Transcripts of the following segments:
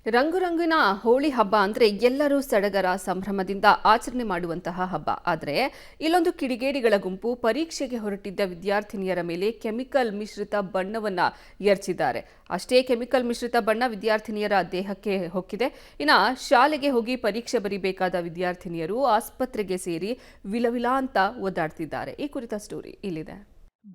ರಂಗುರಂಗಿನ ಹೋಳಿ ಹಬ್ಬ ಅಂದರೆ ಎಲ್ಲರೂ ಸಡಗರ ಸಂಭ್ರಮದಿಂದ ಆಚರಣೆ ಮಾಡುವಂತಹ ಹಬ್ಬ. ಆದರೆ ಇಲ್ಲೊಂದು ಕಿಡಿಗೇಡಿಗಳ ಗುಂಪು ಪರೀಕ್ಷೆಗೆ ಹೊರಟಿದ್ದ ವಿದ್ಯಾರ್ಥಿನಿಯರ ಮೇಲೆ ಕೆಮಿಕಲ್ ಮಿಶ್ರಿತ ಬಣ್ಣವನ್ನು ಎರಚಿದ್ದಾರೆ. ಅಷ್ಟೇ ಕೆಮಿಕಲ್ ಮಿಶ್ರಿತ ಬಣ್ಣ ವಿದ್ಯಾರ್ಥಿನಿಯರ ದೇಹಕ್ಕೆ ಹೊಕ್ಕಿದೆ. ಇನ್ನು ಶಾಲೆಗೆ ಹೋಗಿ ಪರೀಕ್ಷೆ ಬರೀಬೇಕಾದ ವಿದ್ಯಾರ್ಥಿನಿಯರು ಆಸ್ಪತ್ರೆಗೆ ಸೇರಿ ವಿಲವಿಲ ಅಂತ ಒದ್ದಾಡ್ತಿದ್ದಾರೆ. ಈ ಕುರಿತ ಸ್ಟೋರಿ ಇಲ್ಲಿದೆ.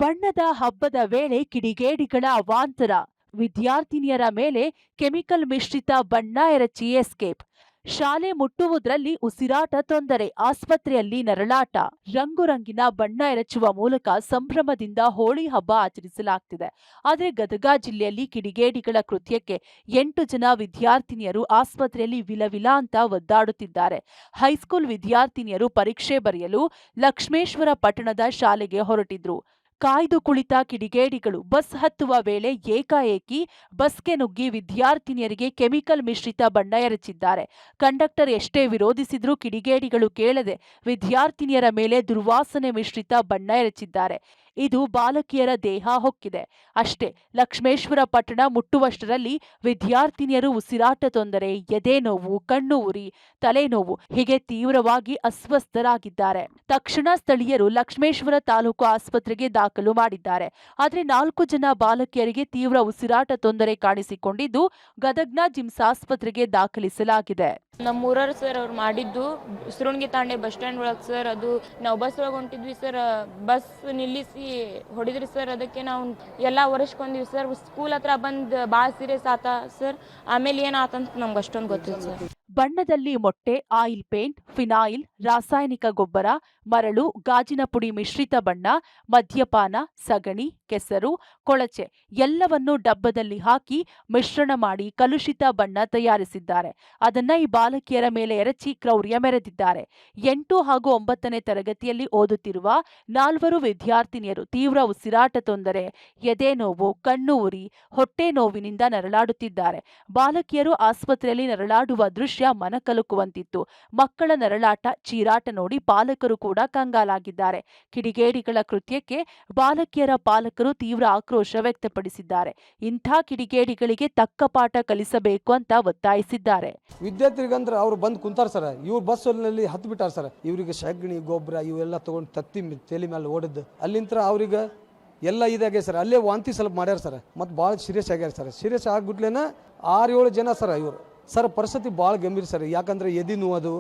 ಬಣ್ಣದ ಹಬ್ಬದ ವೇಳೆ ಕಿಡಿಗೇಡಿಗಳ ಅವಾಂತರ, ವಿದ್ಯಾರ್ಥಿನಿಯರ ಮೇಲೆ ಕೆಮಿಕಲ್ ಮಿಶ್ರಿತ ಬಣ್ಣ ಎರಚಿ ಎಸ್ಕೇಪ್. ಶಾಲೆ ಮುಟ್ಟುವುದರಲ್ಲಿ ಉಸಿರಾಟ ತೊಂದರೆ, ಆಸ್ಪತ್ರೆಯಲ್ಲಿ ನರಳಾಟ. ರಂಗುರಂಗಿನ ಬಣ್ಣ ಎರಚುವ ಮೂಲಕ ಸಂಭ್ರಮದಿಂದ ಹೋಳಿ ಹಬ್ಬ ಆಚರಿಸಲಾಗ್ತಿದೆ. ಆದರೆ ಗದಗ ಜಿಲ್ಲೆಯಲ್ಲಿ ಕಿಡಿಗೇಡಿಗಳ ಕೃತ್ಯಕ್ಕೆ 8 ಜನ ವಿದ್ಯಾರ್ಥಿನಿಯರು ಆಸ್ಪತ್ರೆಯಲ್ಲಿ ವಿಲವಿಲ ಅಂತ ಒದ್ದಾಡುತ್ತಿದ್ದಾರೆ. ಹೈಸ್ಕೂಲ್ ವಿದ್ಯಾರ್ಥಿನಿಯರು ಪರೀಕ್ಷೆ ಬರೆಯಲು ಲಕ್ಷ್ಮೇಶ್ವರ ಪಟ್ಟಣದ ಶಾಲೆಗೆ ಹೊರಟಿದ್ರು. ಕಾಯ್ದು ಕುಳಿತ ಕಿಡಿಗೇಡಿಗಳು ಬಸ್ ಹತ್ತುವ ವೇಳೆ ಏಕಾಏಕಿ ಬಸ್ಗೆ ನುಗ್ಗಿ ವಿದ್ಯಾರ್ಥಿನಿಯರಿಗೆ ಕೆಮಿಕಲ್ ಮಿಶ್ರಿತ ಬಣ್ಣ ಎರಚಿದ್ದಾರೆ. ಕಂಡಕ್ಟರ್ ಎಷ್ಟೇ ವಿರೋಧಿಸಿದ್ರೂ ಕಿಡಿಗೇಡಿಗಳು ಕೇಳದೆ ವಿದ್ಯಾರ್ಥಿನಿಯರ ಮೇಲೆ ದುರ್ವಾಸನೆ ಮಿಶ್ರಿತ ಬಣ್ಣ ಎರಚಿದ್ದಾರೆ. ಇದು ಬಾಲಕಿಯರ ದೇಹ ಹೊಕ್ಕಿದೆ. ಅಷ್ಟೇ, ಲಕ್ಷ್ಮೇಶ್ವರ ಪಟ್ಟಣ ಮುಟ್ಟುವಷ್ಟರಲ್ಲಿ ವಿದ್ಯಾರ್ಥಿನಿಯರು ಉಸಿರಾಟ ತೊಂದರೆ, ಎದೆ ನೋವು, ಕಣ್ಣು ಉರಿ, ತಲೆನೋವು ಹೀಗೆ ತೀವ್ರವಾಗಿ ಅಸ್ವಸ್ಥರಾಗಿದ್ದಾರೆ. ತಕ್ಷಣ ಸ್ಥಳೀಯರು ಲಕ್ಷ್ಮೇಶ್ವರ ತಾಲೂಕು ಆಸ್ಪತ್ರೆಗೆ ದಾಖಲು ಮಾಡಿದ್ದಾರೆ. ಆದರೆ 4 ಜನ ಬಾಲಕಿಯರಿಗೆ ತೀವ್ರ ಉಸಿರಾಟ ತೊಂದರೆ ಕಾಣಿಸಿಕೊಂಡಿದ್ದು ಗದಗ್ನ ಜಿಮ್ಸ್ ಆಸ್ಪತ್ರೆಗೆ ದಾಖಲಿಸಲಾಗಿದೆ. ನಮ್ಮೂರವ್ರು ಸರ್ ಅವ್ರು ಮಾಡಿದ್ದು ಸುರುಣ್ಗಿ ತಾಂಡೆ ಬಸ್ ಸ್ಟ್ಯಾಂಡ್ ಒಳಗೆ ಸರ್. ಅದು ನಾವು ಬಸ್ ಒಳಗೆ ಹೊಂಟಿದ್ವಿ ಸರ್. ಬಸ್ ನಿಲ್ಲಿಸಿ ಹೊಡಿದ್ರಿ ಸರ್. ಅದಕ್ಕೆ ನಾವು ಎಲ್ಲ ಒರೆಸ್ಕೊಂಡ್ವಿ ಸರ್. ಸ್ಕೂಲ್ ಹತ್ರ ಬಂದು ಭಾಳ ಸೀರಿಯಸ್ ಆತ ಸರ್. ಆಮೇಲೆ ಏನಾತಂತ ನಮ್ಗೆ ಅಷ್ಟೊಂದು ಗೊತ್ತಿಲ್ಲ ಸರ್. ಬಣ್ಣದಲ್ಲಿ ಮೊಟ್ಟೆ, ಆಯಿಲ್ ಪೇಂಟ್, ಫಿನಾಯಿಲ್, ರಾಸಾಯನಿಕ ಗೊಬ್ಬರ, ಮರಳು, ಗಾಜಿನ ಪುಡಿ ಮಿಶ್ರಿತ ಬಣ್ಣ, ಮದ್ಯಪಾನ, ಸಗಣಿ, ಕೆಸರು, ಕೊಳಚೆ ಎಲ್ಲವನ್ನೂ ಡಬ್ಬದಲ್ಲಿ ಹಾಕಿ ಮಿಶ್ರಣ ಮಾಡಿ ಕಲುಷಿತ ಬಣ್ಣ ತಯಾರಿಸಿದ್ದಾರೆ. ಅದನ್ನ ಈ ಬಾಲಕಿಯರ ಮೇಲೆ ಎರಚಿ ಕ್ರೌರ್ಯ ಮೆರೆದಿದ್ದಾರೆ. 8 ಹಾಗೂ 9ನೇ ತರಗತಿಯಲ್ಲಿ ಓದುತ್ತಿರುವ 4 ವಿದ್ಯಾರ್ಥಿನಿಯರು ತೀವ್ರ ಉಸಿರಾಟ ತೊಂದರೆ, ಎದೆ ನೋವು, ಕಣ್ಣು ಉರಿ, ಹೊಟ್ಟೆ ನೋವಿನಿಂದ ನರಳಾಡುತ್ತಿದ್ದಾರೆ. ಬಾಲಕಿಯರು ಆಸ್ಪತ್ರೆಯಲ್ಲಿ ನರಳಾಡುವ ದೃಶ್ಯ ಮನಕಲುಕುವಂತಿತ್ತು. ಮಕ್ಕಳ ನರಳಾಟ, ಚೀರಾಟ ನೋಡಿ ಪಾಲಕರು ಕೂಡ ಕಂಗಾಲಾಗಿದ್ದಾರೆ. ಕಿಡಿಗೇಡಿಗಳ ಕೃತ್ಯಕ್ಕೆ ಬಾಲಕಿಯರ ಪಾಲಕರು ತೀವ್ರ ಆಕ್ರೋಶ ವ್ಯಕ್ತಪಡಿಸಿದ್ದಾರೆ. ಇಂಥ ಕಿಡಿಗೇಡಿಗಳಿಗೆ ತಕ್ಕ ಪಾಠ ಕಲಿಸಬೇಕು ಅಂತ ಒತ್ತಾಯಿಸಿದ್ದಾರೆ. ವಿದ್ಯಾರ್ಥಿಗಂದ್ರೆ ಅವ್ರು ಬಂದು ಕುಂತಾರ ಸರ್. ಇವ್ರು ಬಸ್ನಲ್ಲಿ ಹತ್ತು ಬಿಟ್ಟಾರ ಸರ್. ಇವರಿಗೆ ಸಗಣಿ ಗೊಬ್ಬರ ಇವೆಲ್ಲ ತಗೊಂಡು ತತ್ತಿ ತಲೆ ಮೇಲೆ ಓಡಿದ್ದು ಅಲ್ಲಿಂತ್ರ ಅವ್ರಿಗೆ ಎಲ್ಲ ಇದಾಗ್ಯ ಸರ್. ಅಲ್ಲೇ ವಾಂತಿ ಸ್ವಲ್ಪ ಮಾಡ್ಯಾರ ಸರ್. ಮತ್ತು ಭಾಳ ಸೀರಿಯಸ್ ಆಗ್ಯಾರ ಸರ್. ಸೀರಿಯಸ್ ಆಗ್ಬಿಟ್ಲೇನ 6-7 ಜನ ಸರ್ ಇವರು ಸರ್. ಪರಿಸ್ಥಿತಿ ಭಾಳ ಗಂಭೀರ ಸರ್. ಯಾಕಂದ್ರೆ ಎದೆ ನೋವು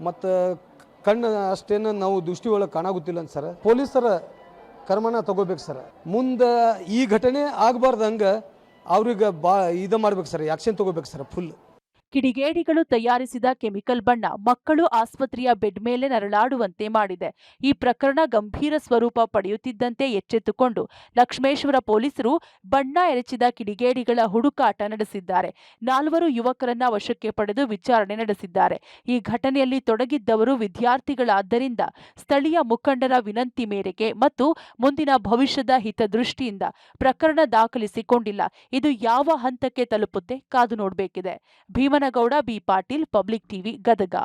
ಮತ್ತು ಕಣ್ಣು ಅಷ್ಟೇನು ನಾವು ದೃಷ್ಟಿ ಒಳಗೆ ಕಾಣಾಗುತ್ತಿಲ್ಲ ಅಂತ ಸರ್. ಪೊಲೀಸರ ಕ್ರಮನ ತಗೋಬೇಕು ಸರ್. ಮುಂದೆ ಈ ಘಟನೆ ಆಗಬಾರ್ದಂಗೆ ಅವ್ರಿಗೆ ಇದು ಮಾಡ್ಬೇಕು ಸರ್. ಆ್ಯಕ್ಷನ್ ತಗೋಬೇಕು ಸರ್ ಫುಲ್. ಕಿಡಿಗೇಡಿಗಳು ತಯಾರಿಸಿದ ಕೆಮಿಕಲ್ ಬಣ್ಣ ಮಕ್ಕಳು ಆಸ್ಪತ್ರೆಯ ಬೆಡ್ ಮೇಲೆ ನರಳಾಡುವಂತೆ ಮಾಡಿದೆ. ಈ ಪ್ರಕರಣ ಗಂಭೀರ ಸ್ವರೂಪ ಪಡೆಯುತ್ತಿದ್ದಂತೆ ಎಚ್ಚೆತ್ತುಕೊಂಡು ಲಕ್ಷ್ಮೇಶ್ವರ ಪೊಲೀಸರು ಬಣ್ಣ ಎರಚಿದ ಕಿಡಿಗೇಡಿಗಳ ಹುಡುಕಾಟ ನಡೆಸಿದ್ದಾರೆ. 4 ಯುವಕರನ್ನ ವಶಕ್ಕೆ ಪಡೆದು ವಿಚಾರಣೆ ನಡೆಸಿದ್ದಾರೆ. ಈ ಘಟನೆಯಲ್ಲಿ ತೊಡಗಿದ್ದವರು ವಿದ್ಯಾರ್ಥಿಗಳಾದ್ದರಿಂದ ಸ್ಥಳೀಯ ಮುಖಂಡರ ವಿನಂತಿ ಮೇರೆಗೆ ಮತ್ತು ಮುಂದಿನ ಭವಿಷ್ಯದ ಹಿತದೃಷ್ಟಿಯಿಂದ ಪ್ರಕರಣ ದಾಖಲಿಸಿಕೊಂಡಿಲ್ಲ. ಇದು ಯಾವ ಹಂತಕ್ಕೆ ತಲುಪುತ್ತೆ ಕಾದು ನೋಡಬೇಕಿದೆ. Bheemanagouda, B Patil, public TV, Gadag.